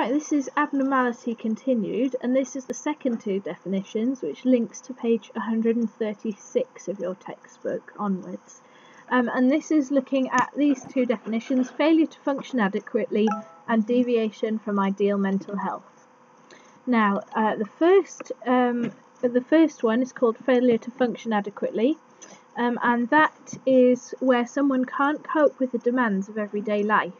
Right, this is abnormality continued, and this is the second two definitions, which links to page 136 of your textbook onwards. And this is looking at these two definitions: failure to function adequately and deviation from ideal mental health. Now, the first one is called failure to function adequately, and that is where someone can't cope with the demands of everyday life.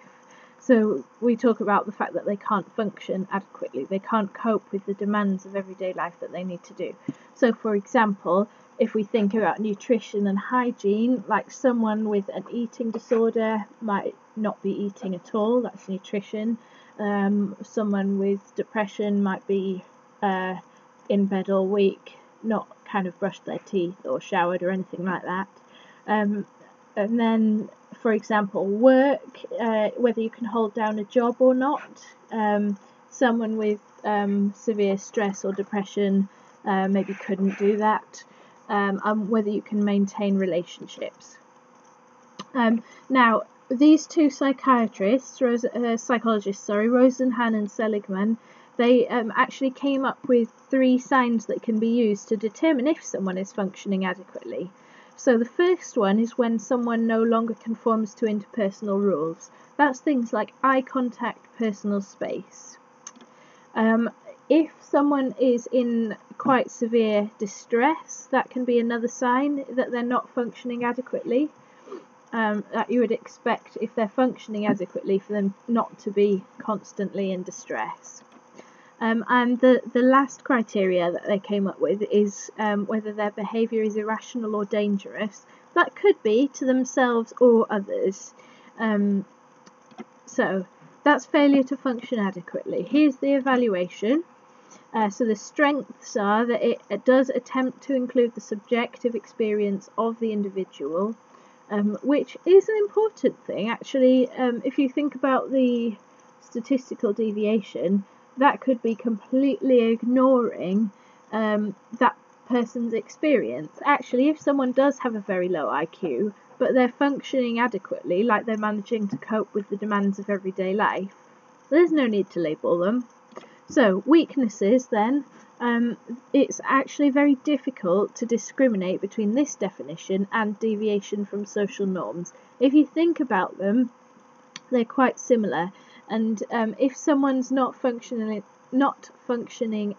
So we talk about the fact that they can't function adequately. They can't cope with the demands of everyday life that they need to do. So, for example, if we think about nutrition and hygiene, like someone with an eating disorder might not be eating at all, that's nutrition. Someone with depression might be in bed all week, not kind of brushed their teeth or showered or anything like that. And then, for example, work, whether you can hold down a job or not. Someone with severe stress or depression maybe couldn't do that. And whether you can maintain relationships. Now, these two psychologists, Rosenhan and Seligman, they actually came up with 3 signs that can be used to determine if someone is functioning adequately. So the first one is when someone no longer conforms to interpersonal rules. That's things like eye contact, personal space. If someone is in quite severe distress, that can be another sign that they're not functioning adequately. That you would expect, if they're functioning adequately, for them not to be constantly in distress. And the last criteria that they came up with is whether their behaviour is irrational or dangerous. That could be to themselves or others. So that's failure to function adequately. Here's the evaluation. So the strengths are that it does attempt to include the subjective experience of the individual, which is an important thing actually. If you think about the statistical deviation, that could be completely ignoring that person's experience. Actually, if someone does have a very low IQ, but they're functioning adequately, like they're managing to cope with the demands of everyday life, there's no need to label them. So, weaknesses then, it's actually very difficult to discriminate between this definition and deviation from social norms. If you think about them, they're quite similar. And if someone's not functioning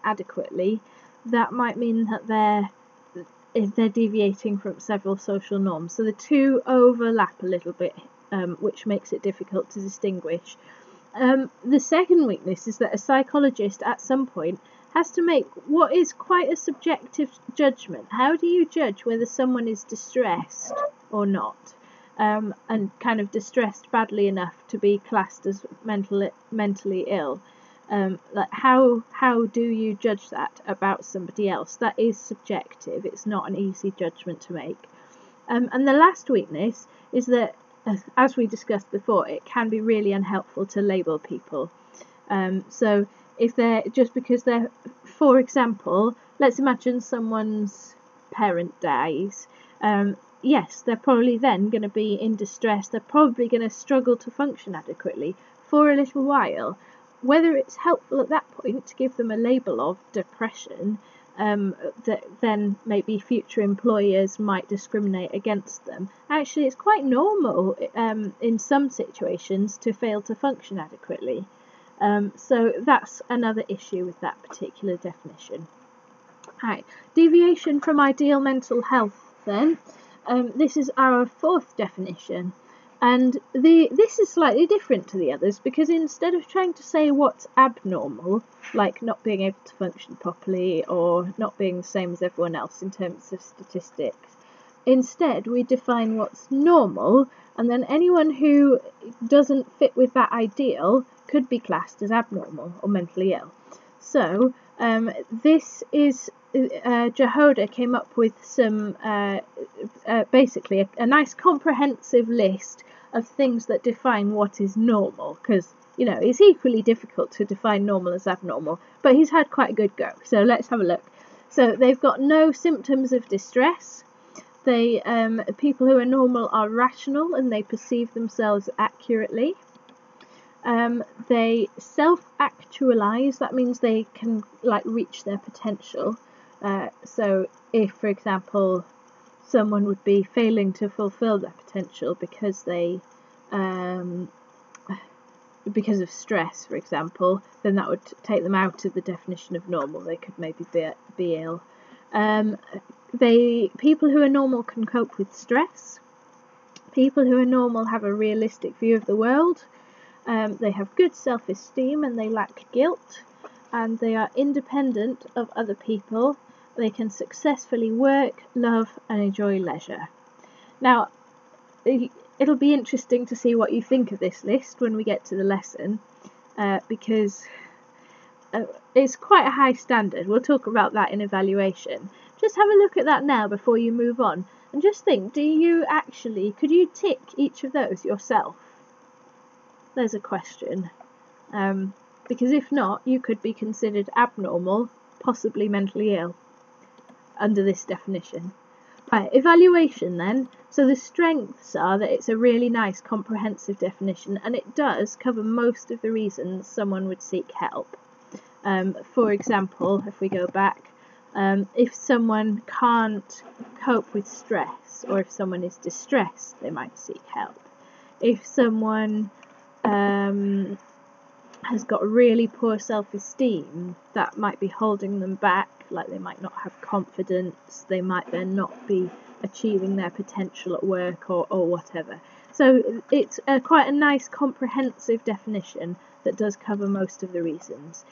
adequately, that might mean that they're deviating from several social norms. So the two overlap a little bit, which makes it difficult to distinguish. The second weakness is that a psychologist at some point has to make what is quite a subjective judgment. How do you judge whether someone is distressed or not? And kind of distressed badly enough to be classed as mentally ill. Like how do you judge that about somebody else? That is subjective. It's not an easy judgment to make. And the last weakness is that, as we discussed before, it can be really unhelpful to label people. So if they're just because they're, for example, let's imagine someone's parent dies. Yes, they're probably then going to be in distress. They're probably going to struggle to function adequately for a little while. Whether it's helpful at that point to give them a label of depression, that then maybe future employers might discriminate against them. Actually, it's quite normal in some situations to fail to function adequately. So that's another issue with that particular definition. Right, deviation from ideal mental health then. This is our fourth definition, and this is slightly different to the others because instead of trying to say what's abnormal, like not being able to function properly or not being the same as everyone else in terms of statistics, instead we define what's normal, and then anyone who doesn't fit with that ideal could be classed as abnormal or mentally ill. So this is Jahoda came up with some basically a nice comprehensive list of things that define what is normal, because it's equally difficult to define normal as abnormal, but he's had quite a good go. So let's have a look. So they've got no symptoms of distress. People who are normal are rational and they perceive themselves accurately. They self-actualize. That means they can like reach their potential. So if, for example, someone would be failing to fulfill their potential because they because of stress, for example, then that would take them out of the definition of normal. They could maybe be ill. People who are normal can cope with stress. People who are normal have a realistic view of the world. They have good self-esteem and they lack guilt, and they are independent of other people. They can successfully work, love, and enjoy leisure. Now, it'll be interesting to see what you think of this list when we get to the lesson, because it's quite a high standard. We'll talk about that in evaluation. Just have a look at that now before you move on, and just think, could you tick each of those yourself? There's a question. Because if not, you could be considered abnormal, possibly mentally ill, under this definition. Right, evaluation then. So the strengths are that it's a really nice comprehensive definition, and it does cover most of the reasons someone would seek help. For example, if we go back, if someone can't cope with stress, or if someone is distressed, they might seek help. If someone has got really poor self-esteem, that might be holding them back, like they might not have confidence, they might then not be achieving their potential at work or whatever. So it's quite a nice comprehensive definition that does cover most of the reasons.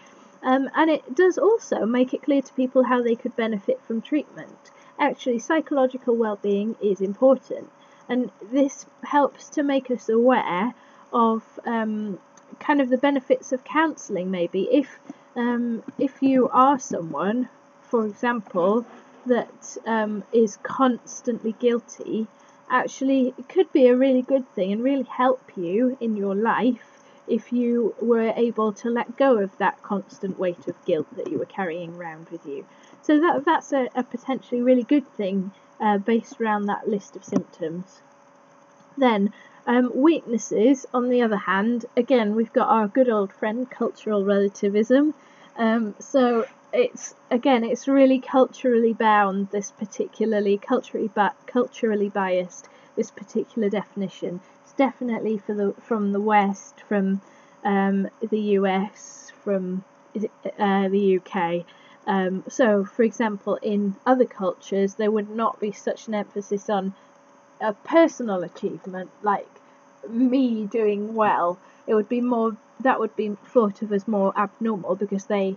And it does also make it clear to people how they could benefit from treatment. Actually, psychological well-being is important, and this helps to make us aware of kind of the benefits of counselling. Maybe if you are someone, for example, that is constantly guilty, actually it could be a really good thing and really help you in your life if you were able to let go of that constant weight of guilt that you were carrying around with you. So that's a potentially really good thing based around that list of symptoms. Then weaknesses, on the other hand, again, we've got our good old friend cultural relativism. So it's really culturally bound, this particularly culturally biased, this particular definition. It's definitely from the West, from the US, from the UK. So, for example, in other cultures, there would not be such an emphasis on a personal achievement, like me doing well. It would be more, that would be thought of as more abnormal, because they,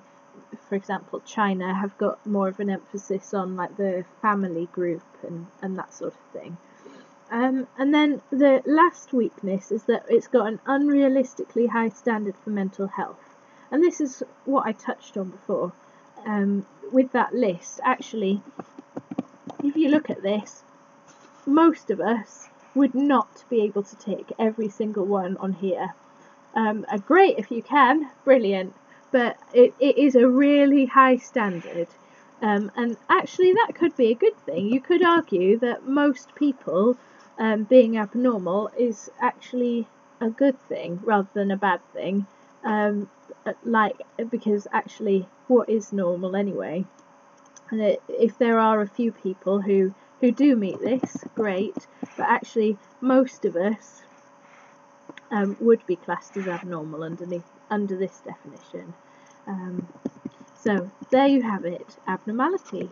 for example, China, have got more of an emphasis on like the family group and that sort of thing. And then the last weakness is that it's got an unrealistically high standard for mental health. And this is what I touched on before. With that list, actually, if you look at this, most of us would not be able to tick every single one on here. Great if you can, brilliant, but it is a really high standard. And actually that could be a good thing. You could argue that most people being abnormal is actually a good thing rather than a bad thing. Because actually, what is normal anyway? And if there are a few people who do meet this, great, but actually most of us would be classed as abnormal under this definition. So there you have it, abnormality.